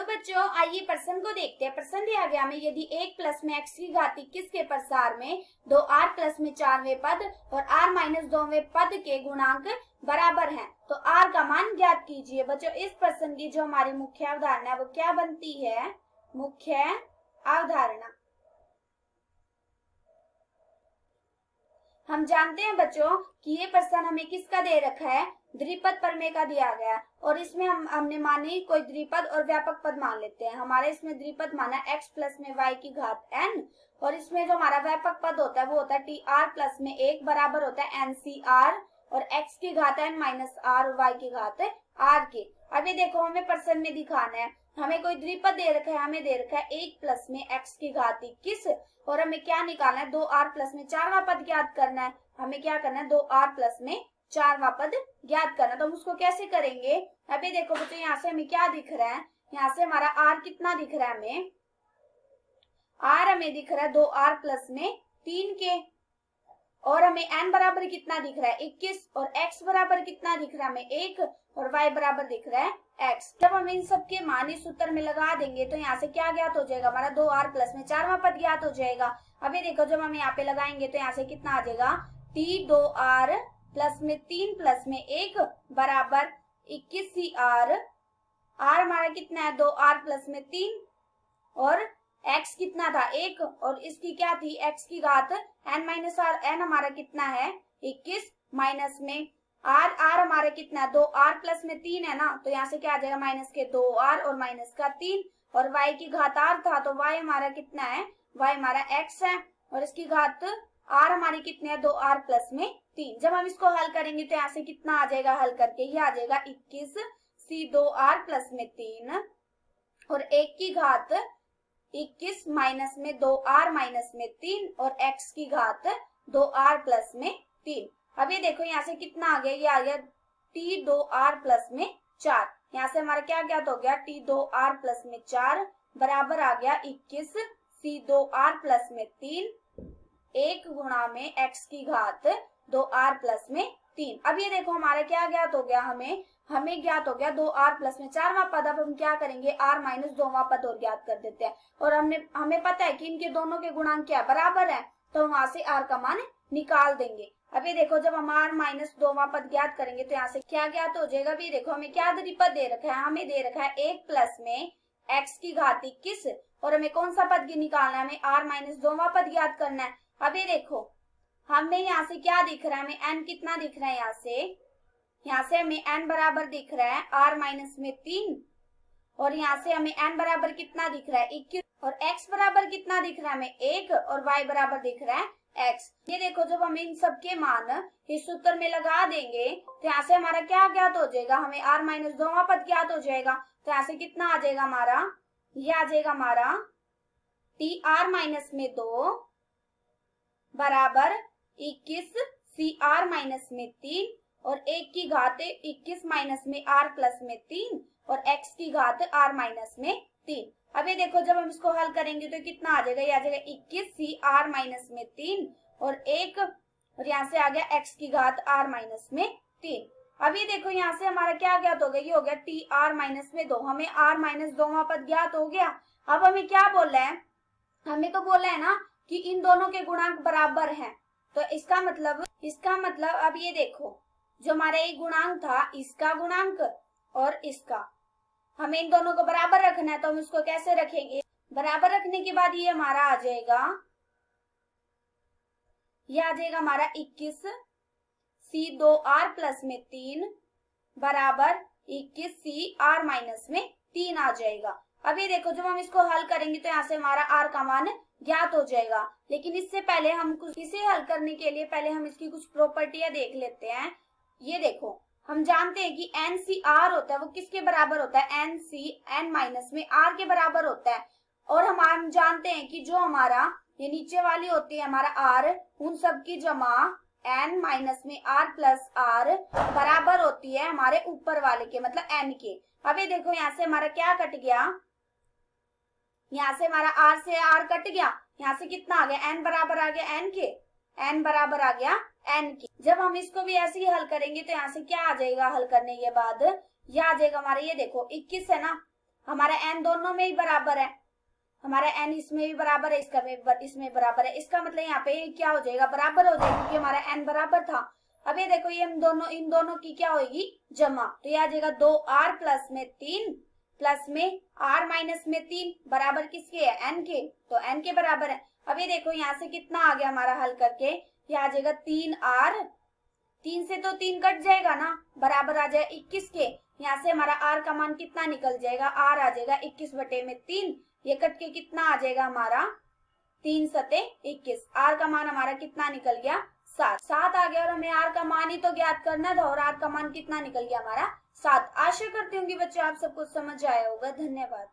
बच्चों आइए प्रश्न को देखते हैं। प्रश्न दिया गया हमें, यदि 1 प्लस में x की घात 21 के प्रसार में 2r प्लस में 4वें पद और r माइनस 2वें पद के गुणांक बराबर हैं, तो r का मान ज्ञात कीजिए। बच्चों इस प्रश्न की जो हमारी मुख्य अवधारणा है वो क्या बनती है? मुख्य अवधारणा। हम जानते हैं बच्चों कि ये प्रश्न हमें किसका दे रखा है? द्विपद प्रमेय का दिया गया और इसमें हमने मानी कोई द्विपद और व्यापक पद मान लेते हैं। हमारे इसमें द्विपद माना x प्लस में y की घात n और इसमें जो हमारा व्यापक पद होता है वो होता है tr प्लस में 1 बराबर होता है ncr और x की घात n माइनस r और y की घात r के। अभी देखो हमें प्रश्न में दिखाना है, हमें कोई द्विपद दे रखा है, हमें दे रखा है 1 प्लस में x की घात 21 और हमें क्या निकालना है? 2r प्लस में 4वां पद ज्ञात करना है। हमें क्या करना है? 2r प्लस में 4वां पद ज्ञात करना। तो हम उसको कैसे करेंगे? अभी देखो बच्चों यहाँ से हमें क्या दिख रहा है? यहाँ से हमारा r कितना दिख रहा है? हमें r हमें दिख रहा है 2r प्लस में 3 के और हमें n बराबर कितना दिख रहा है? 21 और x बराबर कितना दिख रहा है? हमें 1 और y बराबर दिख रहा है x। जब हम इन सबके मान इस सूत्र में लगा देंगे तो यहाँ से क्या ज्ञात हो जाएगा? हमारा 2r प्लस में 4वां पद ज्ञात हो जाएगा। अभी देखो जब हम यहाँ पे लगाएंगे तो यहाँ से कितना आ जाएगा? t2r प्लस में 3 प्लस में 1 बराबर 21cr। r हमारा कितना है? 2r प्लस में 3 और x कितना था? 1 और इसकी क्या थी? x की घात n माइनस r। n हमारा कितना है? 21 माइनस में r हमारा कितना है? 2r प्लस में 3 है ना, तो यहाँ से क्या आ जाएगा? माइनस के 2r और माइनस का 3 और y की घात r था तो y हमारा कितना है? y हमारा x है और इसकी घात r हमारी कितने है? 2r प्लस में 3। जब हम इसको हल करेंगे तो यहाँ से कितना आ जाएगा? हल करके ये आ जाएगा 21c2r प्लस में 3 और 1 की घात 21 माइनस में 2r माइनस में 3 और x की घात 2r प्लस में 3। अब ये देखो यहाँ से कितना आ गया? ये आ गया t2r प्लस में 4। यहाँ से हमारा क्या ज्ञात हो गया? t2r प्लस में 4 बराबर आ गया 21c2r प्लस में 3 1 गुणा में x की घात 2r प्लस में 3। अब ये देखो हमारा क्या ज्ञात हो गया? हमें ज्ञात हो गया 2r प्लस में 4वां पद। अब हम क्या करेंगे? r माइनस 2वां पद और ज्ञात कर देते हैं और हमें पता है कि इनके दोनों के गुणांक क्या बराबर है, तो वहां से r का मान निकाल देंगे। अभी देखो जब हम r माइनस 2वां पद ज्ञात करेंगे तो यहाँ से क्या ज्ञात हो जाएगा? अभी देखो हमें क्या द्विपद दे रखा है? हमें दे रखा है 1 प्लस में x की घात 21 और हमें कौन सा पद निकालना है? हमें r माइनस 2वां पद ज्ञात करना है। अभी देखो हमें यहाँ से क्या दिख रहा है? हमें n कितना दिख रहा है? यहाँ से हमें n बराबर दिख रहा है r माइनस में 3 और यहाँ से हमें n बराबर कितना दिख रहा है? 21 और x बराबर कितना दिख रहा है? हमें 1 और y बराबर दिख रहा है x। ये देखो जब हम इन सबके मान इस सूत्र में लगा देंगे तो यहाँ से हमारा क्या ज्ञात हो जाएगा? हमें r माइनस 2वां पद ज्ञात हो जाएगा। तो यहाँ से कितना आ जाएगा हमारा? ये आ जाएगा हमारा tr माइनस में 2 बराबर 21cr माइनस में 3 और 1 की घात 21 माइनस में r प्लस में 3 और x की घात r माइनस में 3। अब ये देखो जब हम इसको हल करेंगे तो कितना आ जाएगा? ये आ जाएगा 21cr माइनस में 3 और 1 और यहाँ से आ गया x की घात r माइनस में 3। अब ये देखो यहाँ से हमारा क्या ज्ञात हो गया? ये हो गया tr माइनस में 2। हमें r माइनस 2वां पद ज्ञात हो गया। अब हमें क्या बोला है? हमें तो बोला है ना कि इन दोनों के गुणांक बराबर हैं, तो इसका मतलब अब ये देखो जो हमारा एक गुणांक था, इसका गुणांक और इसका, हमें इन दोनों को बराबर रखना है। तो हम इसको कैसे रखेंगे? बराबर रखने के बाद ये हमारा आ जाएगा, ये आ जाएगा हमारा 21c2r प्लस में 3 बराबर 21cr माइनस में 3 आ जाएगा। अब ये देखो जब हम इसको हल करेंगे तो यहाँ से हमारा r का मान ज्ञात हो जाएगा। लेकिन इससे पहले हम इसे हल करने के लिए पहले हम इसकी कुछ प्रॉपर्टियां देख लेते हैं। ये देखो हम जानते हैं कि ncr होता है वो किसके बराबर होता है? n माइनस में r के बराबर होता है। और हम जानते हैं कि जो हमारा ये नीचे वाली होती है हमारा r, उन सब की जमा n माइनस में r प्लस r बराबर होती है हमारे ऊपर वाले के, मतलब n के। अब ये देखो यहाँ से हमारा क्या कट गया? यहाँ से हमारा r से r कट गया। यहाँ से कितना आ गया? n बराबर आ गया n के, n बराबर आ गया n के। जब हम इसको भी ऐसे ही हल करेंगे तो यहाँ से क्या आ जाएगा? हल करने के बाद ये आ जाएगा हमारा, ये देखो 21 है ना, हमारा n दोनों में ही बराबर है, हमारा n इसमें भी बराबर है, इसमें बराबर है, इसका मतलब यहाँ पे क्या हो जाएगा, बराबर हो जाएगा, क्योंकि हमारा n बराबर था। अब ये देखो ये इन दोनों की क्या होगी, जमा, तो ये आ जाएगा 2r प्लस में 3 प्लस में r माइनस में 3 बराबर किसके है, n के, तो n के बराबर है। अब ये देखो यहाँ से कितना आ गया हमारा हल करके, ये आ जाएगा 3r, 3 से तो 3 कट जाएगा ना, बराबर आ जाएगा 21 के। यहाँ से हमारा r का मान कितना निकल जाएगा, r आ जाएगा 21 बटे में 3, ये कट के कितना आ जाएगा हमारा 3 सते 21, r का मान हमारा कितना निकल गया 7 आ गया, और हमें r का मान ही तो ज्ञात करना था, और r का मान कितना निकल गया हमारा 7। आशा करती हूँ कि बच्चों आप सबको समझ आया होगा। धन्यवाद।